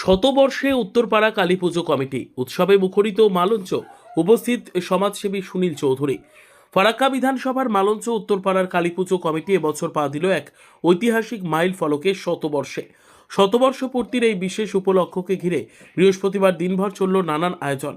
শতবর্ষে উত্তরপাড়া কালী পুজো committee উৎসবে মুখরিত মালঞ্চ। উপস্থিত সমাজসেবী সুনীল চৌধুরী। ফারাক্কা বিধানসভার মালঞ্চ উত্তরপাড়ার কালী পুজো কমিটি এবছর পা দিল এক ঐতিহাসিক মাইল ফলকে শতবর্ষ পূর্তির এই বিশেষ উপলক্ষকে ঘিরে বৃহস্পতিবার দিনভর চলল নানান আয়োজন,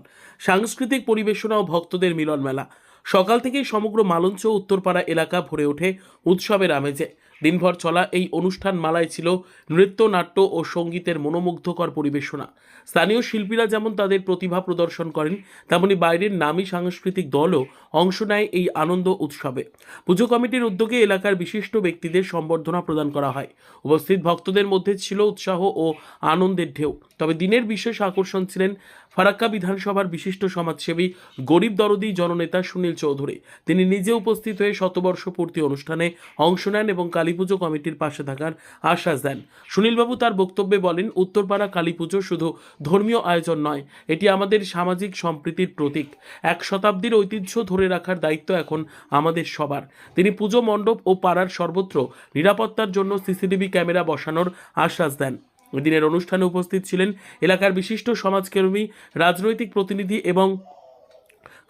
সাংস্কৃতিক পরিবেশনা ও ভক্তদের মিলন মেলা। সকাল থেকেই সমগ্র মালঞ্চ উত্তরপাড়া এলাকা ভরে ওঠে উৎসবের আমেজে। দিনভর চলা এই অনুষ্ঠান মালায় ছিল নৃত্য, নাট্য ও সঙ্গীতের মনোমুগ্ধকর পরিবেশনা। স্থানীয় শিল্পীরা যেমন তাদের প্রতিভা প্রদর্শন করেন, তেমনি বাইরের নামী সাংস্কৃতিক দলও অংশ নেয় এই আনন্দ উৎসবে। পুজো কমিটির উদ্যোগে এলাকার বিশিষ্ট ব্যক্তিদের সম্বর্ধনা প্রদান করা হয়। উপস্থিত ভক্তদের মধ্যে ছিল উৎসাহ ও আনন্দের ঢেউ। তবে দিনের বিশেষ আকর্ষণ ছিলেন ফারাক্কা বিধানসভার বিশিষ্ট সমাজসেবী, গরিব দরদি জননেতা সুনীল চৌধুরী। তিনি নিজে উপস্থিত হয়ে শতবর্ষ পূর্তি অনুষ্ঠানে অংশ নেন এবং কালী পুজো কমিটির পাশে থাকার আশ্বাস দেন। সুনীলবাবু তার বক্তব্যে বলেন, উত্তরপাড়া কালী পুজো শুধু ধর্মীয় আয়োজন নয়, এটি আমাদের সামাজিক সম্প্রীতির প্রতীক। এক শতাব্দীর ঐতিহ্য ধরে রাখার দায়িত্ব এখন আমাদের সবার। তিনি পুজো মণ্ডপ ও পাড়ার সর্বত্র নিরাপত্তার জন্য সিসিটিভি ক্যামেরা বসানোর আশ্বাস দেন। দিনের অনুষ্ঠানে উপস্থিত ছিলেন এলাকার বিশিষ্ট সমাজকর্মী, রাজনৈতিক প্রতিনিধি এবং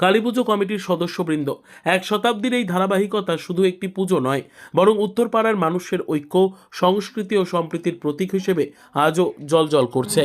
কালীপুজো কমিটির সদস্যবৃন্দ। এক শতাব্দীর এই ধারাবাহিকতা শুধু একটি পুজো নয়, বরং উত্তরপাড়ার মানুষের ঐক্য, সংস্কৃতি ও সম্প্রীতির প্রতীক হিসেবে আজও জ্বলজ্বল করছে।